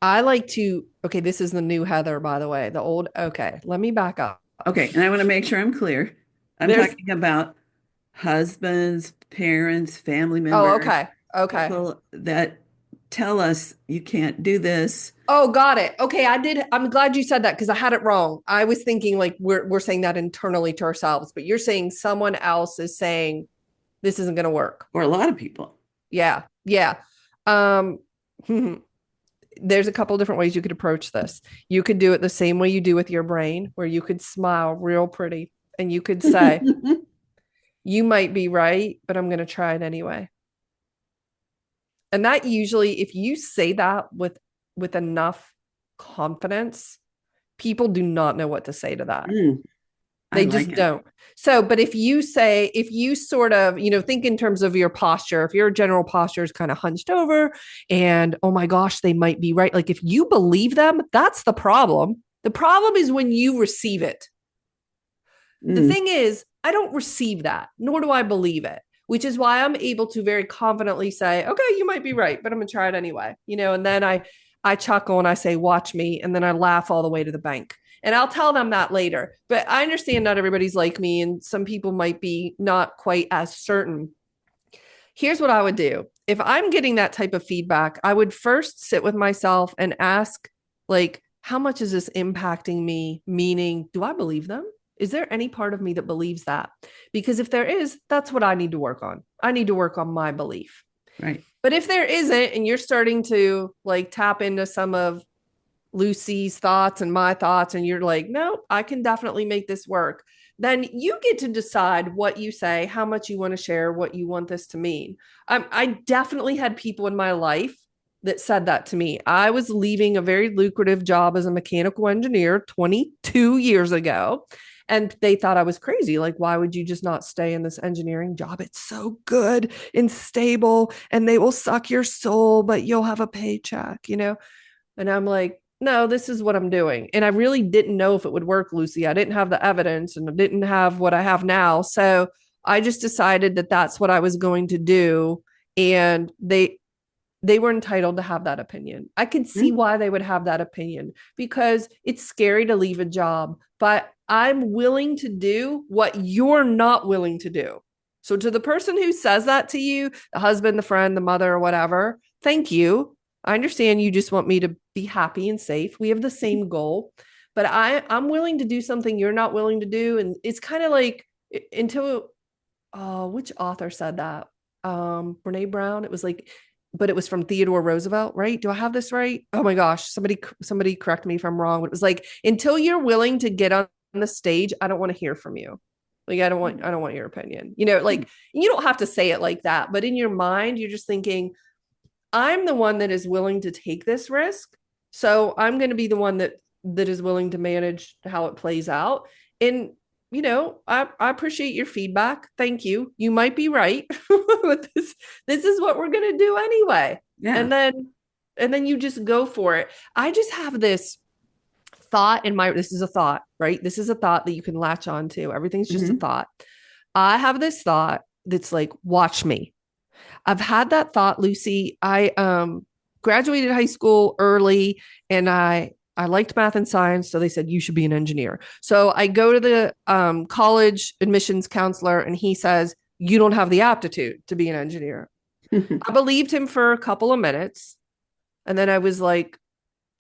I like to, okay, this is the new Heather, by the way. The old, okay, let me back up. Okay, and I want to make sure I'm clear. I'm There's, talking about husbands, parents, family oh, members, okay. Okay. people that tell us you can't do this. Oh, got it. Okay, I did. I'm glad you said that because I had it wrong. I was thinking like we're saying that internally to ourselves, but you're saying someone else is saying this isn't going to work. Or a lot of people. Yeah. Yeah. Um there's a couple different ways you could approach this. You could do it the same way you do with your brain, where you could smile real pretty and you could say, you might be right, but I'm going to try it anyway. And that usually, if you say that with enough confidence, people do not know what to say to that. I They like just it. don't. So, but if you sort of, think in terms of your posture, if your general posture is kind of hunched over and, oh my gosh, they might be right. Like if you believe them, that's the problem. The problem is when you receive it. The Mm, thing is, I don't receive that, nor do I believe it, which is why I'm able to very confidently say, okay, you might be right, but I'm going to try it anyway. And then I chuckle and I say, watch me. And then I laugh all the way to the bank. And I'll tell them that later. But I understand not everybody's like me, and some people might be not quite as certain. Here's what I would do. If I'm getting that type of feedback, I would first sit with myself and ask, like, how much is this impacting me? Meaning, do I believe them? Is there any part of me that believes that? Because if there is, that's what I need to work on. I need to work on my belief. right. But if there isn't, and you're starting to like tap into some of Lucy's thoughts and my thoughts, and you're like, no, I can definitely make this work, then you get to decide what you say, how much you want to share, what you want this to mean. I definitely had people in my life that said that to me. I was leaving a very lucrative job as a mechanical engineer 22 years ago. And they thought I was crazy. Like, why would you just not stay in this engineering job? It's so good and stable, and they will suck your soul, but you'll have a paycheck. And I'm like, no, this is what I'm doing. And I really didn't know if it would work, Lucy. I didn't have the evidence and I didn't have what I have now. So I just decided that that's what I was going to do. And they were entitled to have that opinion. I could see why they would have that opinion because it's scary to leave a job, but I'm willing to do what you're not willing to do. So to the person who says that to you, the husband, the friend, the mother, or whatever, thank you. I understand you just want me to be happy and safe. We have the same goal, but I'm willing to do something you're not willing to do. And it's kind of like until, which author said that? Brene Brown. It was like, but it was from Theodore Roosevelt, right? Do I have this right? Oh my gosh, somebody correct me if I'm wrong. But it was like, until you're willing to get on the stage, I don't want to hear from you. Like, I don't want your opinion. Like, you don't have to say it like that, but in your mind, you're just thinking, I'm the one that is willing to take this risk. So I'm going to be the one that is willing to manage how it plays out. And I appreciate your feedback. Thank you. You might be right, but this is what we're going to do anyway. Yeah. And then you just go for it. I just have this thought this is a thought, right? This is a thought that you can latch on to. Everything's just a thought. I have this thought that's like, watch me. I've had that thought, Lucy. I graduated high school early and I liked math and science. So they said, you should be an engineer. So I go to the college admissions counselor and he says, you don't have the aptitude to be an engineer. I believed him for a couple of minutes. And then I was like,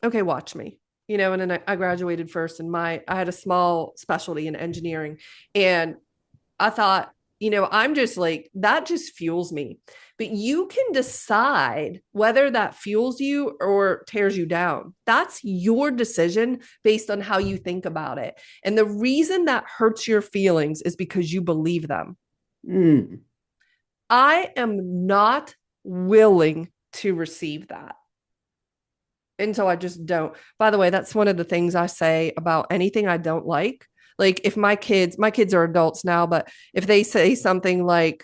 okay, watch me. And then I graduated first and I had a small specialty in engineering. And I thought, I'm just like, that just fuels me. But you can decide whether that fuels you or tears you down. That's your decision based on how you think about it. And the reason that hurts your feelings is because you believe them. I am not willing to receive that. And so I just don't. By the way, that's one of the things I say about anything I don't like. Like if my kids are adults now, but if they say something like,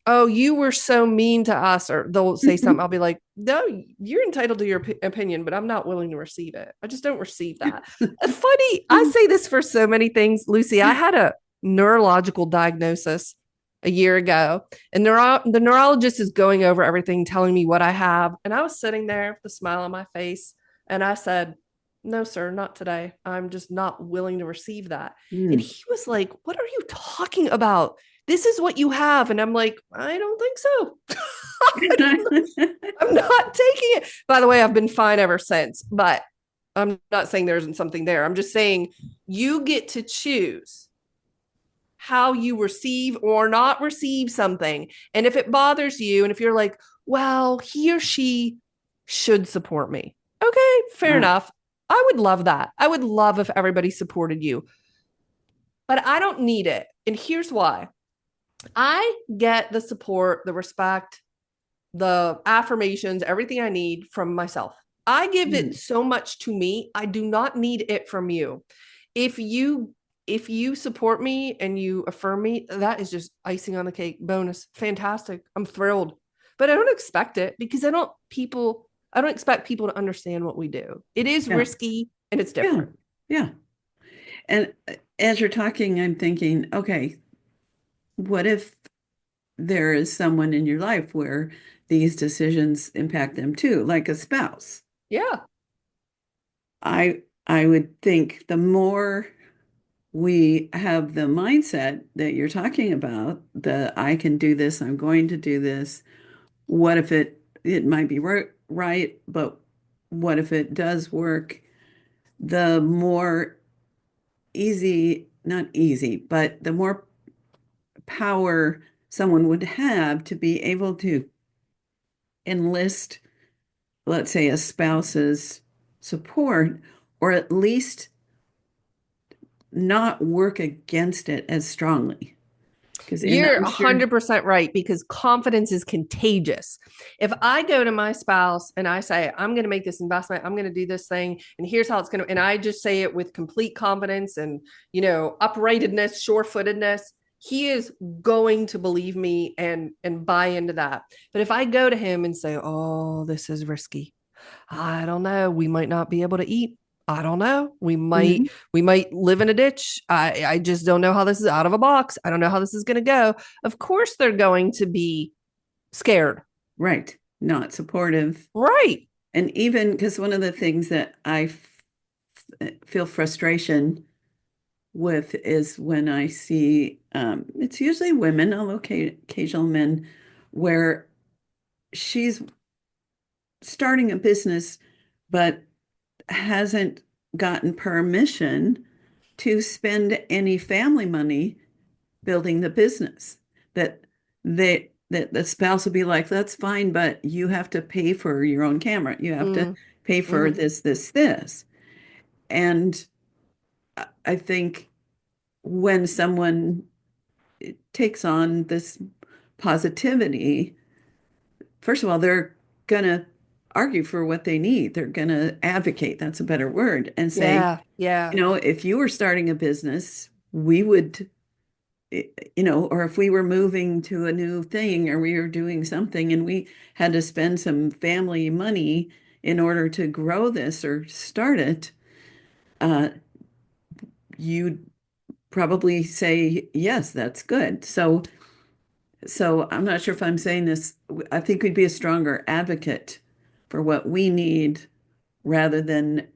oh, you were so mean to us, or they'll say something, I'll be like, no, you're entitled to your opinion, but I'm not willing to receive it. I just don't receive that. Funny, I say this for so many things, Lucy. I had a neurological diagnosis a year ago, and the neurologist is going over everything, telling me what I have. And I was sitting there with a smile on my face, and I said, no, sir, not today. I'm just not willing to receive that. And he was like, what are you talking about? This is what you have. And I'm like, I don't think so. I'm not taking it. By the way, I've been fine ever since, but I'm not saying there isn't something there. I'm just saying you get to choose how you receive or not receive something. And if it bothers you, and if you're like, well, he or she should support me. Okay, fair enough. I would love that. I would love if everybody supported you, but I don't need it. And here's why. I get the support, the respect, the affirmations, everything I need from myself. I give it so much to me. I do not need it from you. If you support me and you affirm me, that is just icing on the cake. Bonus. Fantastic. I'm thrilled. But I don't expect it because I don't expect people to understand what we do. It is risky and it's different. Yeah. And as you're talking, I'm thinking, okay, what if there is someone in your life where these decisions impact them too, like a spouse? Yeah. I would think the more we have the mindset that you're talking about, the I can do this, I'm going to do this. What if it might be right, but what if it does work? The more not easy, but the more power someone would have to be able to enlist, let's say, a spouse's support, or at least not work against it as strongly. Because You're I'm sure, 100% right, because confidence is contagious. If I go to my spouse and I say, I'm going to make this investment, I'm going to do this thing, and here's how it's going to, and I just say it with complete confidence and, uprightedness, sure-footedness, he is going to believe me and buy into that. But if I go to him and say, oh, this is risky, I don't know, we might not be able to eat. I don't know. Mhm. We might live in a ditch. I just don't know how this is out of a box. I don't know how this is going to go. Of course they're going to be scared. Right, not supportive. Right. And even because one of the things that feel frustration with is when I see it's usually women, although occasional men, where she's starting a business but hasn't gotten permission to spend any family money building the business. That the spouse will be like, that's fine, but you have to pay for your own camera. You have to Mm, pay for mm, this. And I think when someone takes on this positivity, first of all, they're going to argue for what they need. They're going to advocate, that's a better word, and say, yeah. Yeah. if you were starting a business, we would, or if we were moving to a new thing or we were doing something and we had to spend some family money in order to grow this or start it, uh, you'd probably say, yes, that's good. So I'm not sure if I'm saying this. I think we'd be a stronger advocate for what we need rather than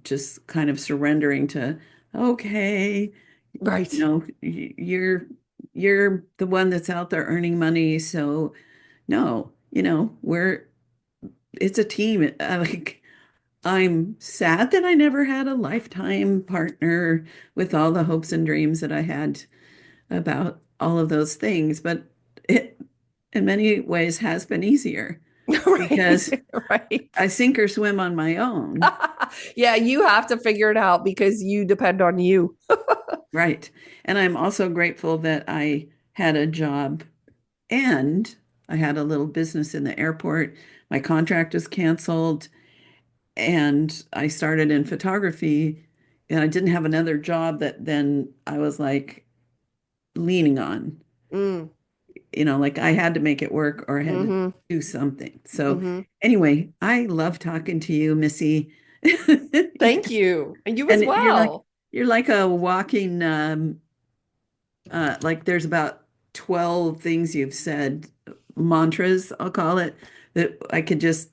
just kind of surrendering to, okay, Right. you're the one that's out there earning money. So no, it's a team. Like I'm sad that I never had a lifetime partner with all the hopes and dreams that I had about all of those things, but it in many ways has been easier because Right. Right. I sink or swim on my own. Yeah, you have to figure it out because you depend on you. Right. And I'm also grateful that I had a job and I had a little business in the airport. My contract was canceled and I started in photography and I didn't have another job that then I was like leaning on. Mm, Like I had to make it work or I had to mm-hmm, do something. So mm-hmm. anyway, I love talking to you, Missy. Thank you. And you as And you're like well. you're like a walking like there's about 12 things you've said, mantras, I'll call it, that I could just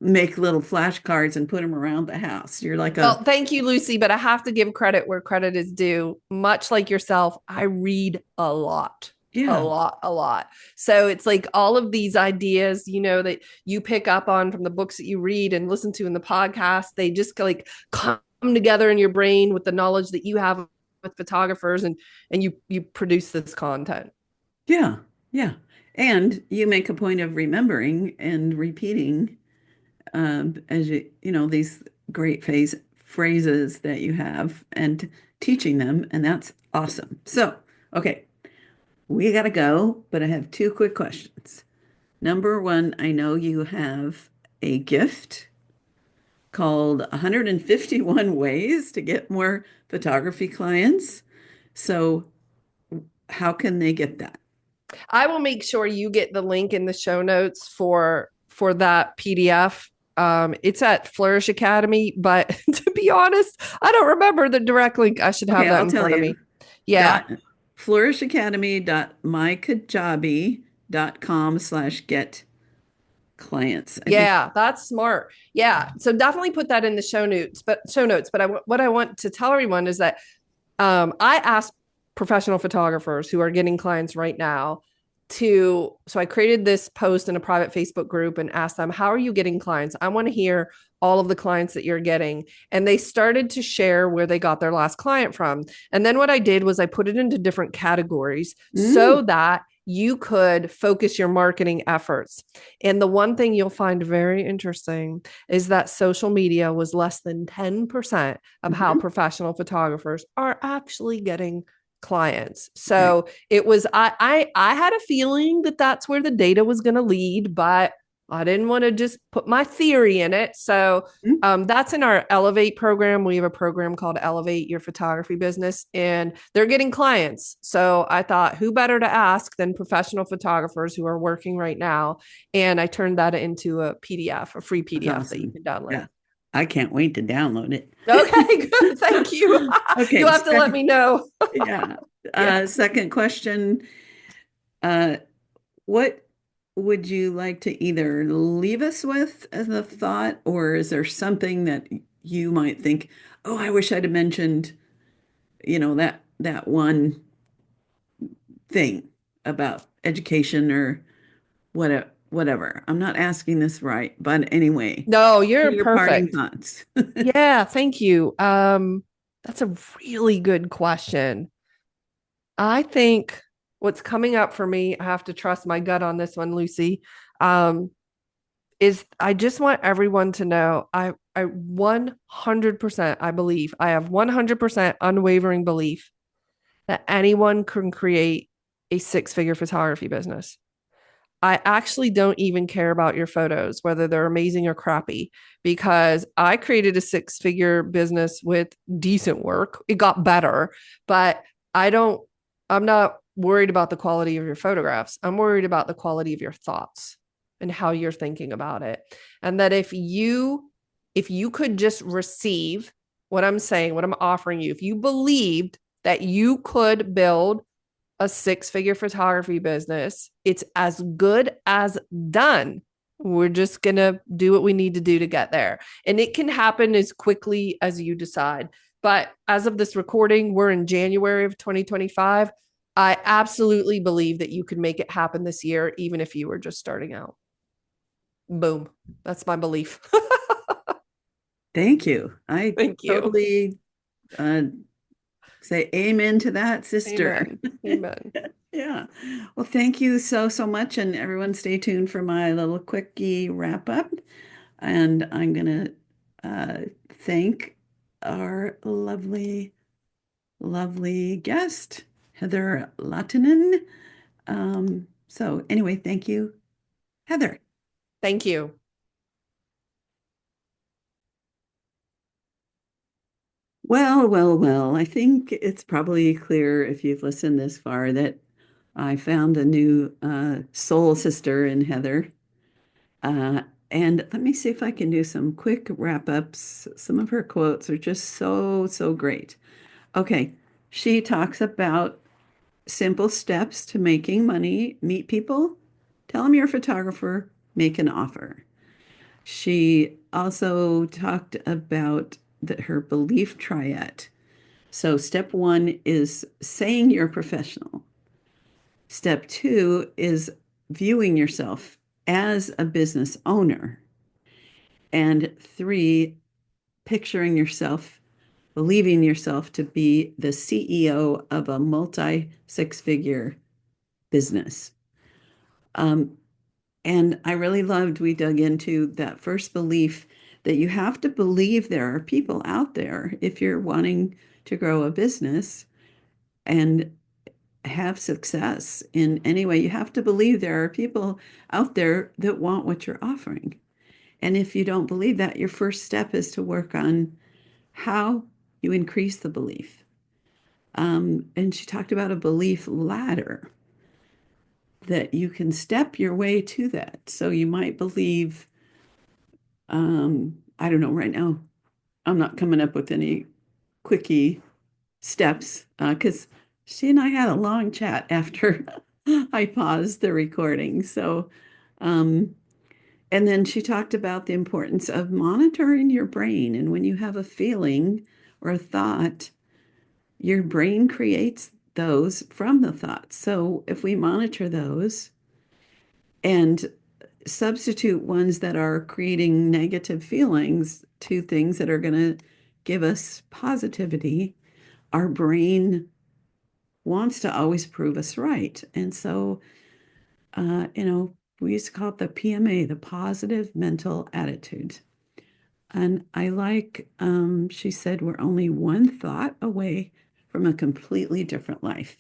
make little flashcards and put them around the house. You're like a, Well, thank you, Lucy, but I have to give credit where credit is due. Much like yourself, I read a lot. A yeah, lot, a lot. So it's like all of these ideas, that you pick up on from the books that you read and listen to in the podcast, they just like come together in your brain with the knowledge that you have with photographers and you produce this content. yeah, yeah. And you make a point of remembering and repeating as these great phrases that you have and teaching them, and that's awesome. So, okay, we got to go, but I have two quick questions. Number one, I know you have a gift called 151 Ways to Get More Photography Clients. So, how can they get that? I will make sure you get the link in the show notes for that PDF. It's at Flourish Academy, but to be honest, I don't remember the direct link. I should have Okay, that I'll in tell front of you. me. Yeah. flourishacademy.mykajabi.com/get clients. I think, Yeah, that's smart. Yeah. So definitely put that in the show notes. But what I want to tell everyone is that I ask professional photographers who are getting clients right now so I created this post in a private Facebook group and asked them, how are you getting clients? I want to hear all of the clients that you're getting. And they started to share where they got their last client from. And then what I did was I put it into different categories mm, so that you could focus your marketing efforts. And the one thing you'll find very interesting is that social media was less than 10% of how Mhm. professional photographers are actually getting clients. Right. So it was I had a feeling that that's where the data was going to lead, but I didn't want to just put my theory in it. So Mhm. that's in our Elevate program. We have a program called Elevate Your Photography Business, and they're getting clients. So I thought, who better to ask than professional photographers who are working right now? And I turned that into a PDF, a free That's PDF that you awesome. can download. Yeah. I can't wait to download it. Okay, good. Thank you. Okay. You'll have to let me know. Yeah. Yeah. Second question. Uh, what would you like to either leave us with as a thought, or is there something that you might think, oh, I wish I'd have mentioned, that one thing about education or whatever. I'm not asking this right, but anyway, No, what you're are your parting perfect. thoughts? Yeah, thank you. That's a really good question. I think what's coming up for me, I have to trust my gut on this one, Lucy, um, is I just want everyone to know I 100% I believe, I have 100% unwavering belief that anyone can create a six-figure photography business. I actually don't even care about your photos, whether they're amazing or crappy, because I created a six-figure business with decent work. It got better, but I don't, I'm not worried about the quality of your photographs. I'm worried about the quality of your thoughts and how you're thinking about it. And that if you could just receive what I'm saying, what I'm offering you, if you believed that you could build a six-figure photography business, it's as good as done. We're just going to do what we need to do to get there. And it can happen as quickly as you decide. But as of this recording, we're in January of 2025. I absolutely believe that you can make it happen this year, even if you were just starting out. Boom. That's my belief. Thank you. I Thank you. totally uh, say amen to that, sister. Amen. Amen. Yeah. Well, thank you so, so much. And everyone stay tuned for my little quickie wrap up. And I'm going to thank our lovely, lovely guest, Heather Lahtinen. So, anyway, thank you, Heather. Thank you. Well, well, well, I think it's probably clear if you've listened this far that I found a new soul sister in Heather. Uh, and let me see if I can do some quick wrap ups. Some of her quotes are just so, so great. Okay, she talks about simple steps to making money, meet people, tell them you're a photographer, make an offer. She also talked about her belief triad. So, step one is saying you're a professional. Step two is viewing yourself as a business owner. And three, picturing yourself, believing yourself to be the CEO of a multi six figure business. Um, and I really loved, we dug into that first belief that you have to believe there are people out there if you're wanting to grow a business and have success in any way. You have to believe there are people out there that want what you're offering. And if you don't believe that, your first step is to work on how you increase the belief. And she talked about a belief ladder that you can step your way to that. So you might believe, I don't know, right now, I'm not coming up with any quickie steps because she and I had a long chat after I paused the recording. So, um, and then she talked about the importance of monitoring your brain. And when you have a feeling or a thought, your brain creates those from the thoughts. So if we monitor those and substitute ones that are creating negative feelings to things that are going to give us positivity, our brain wants to always prove us right. And so, we used to call it the PMA, the positive mental attitude. And I like, she said, we're only one thought away from a completely different life,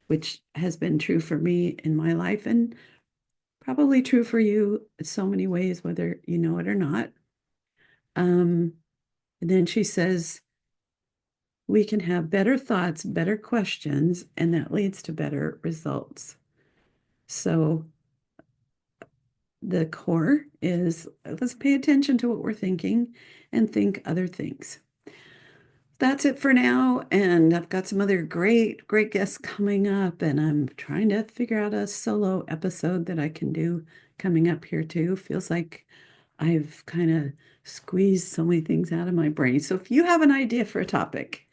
which has been true for me in my life and probably true for you in so many ways, whether you know it or not. And then she says, we can have better thoughts, better questions, and that leads to better results. So the core is let's pay attention to what we're thinking and think other things. That's it for now. And I've got some other great, great guests coming up, and I'm trying to figure out a solo episode that I can do coming up here too. Feels like I've kind of squeezed so many things out of my brain. So if you have an idea for a topic,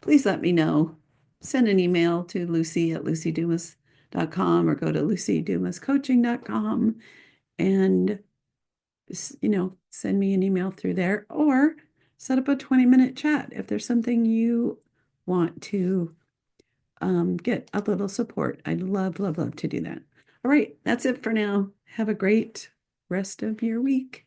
please let me know. Send an email to lucy@lucydumas.com or go to lucydumascoaching.com and send me an email through there or set up a 20-minute chat if there's something you want to get a little support. I'd love, love, love to do that. All right, that's it for now. Have a great rest of your week.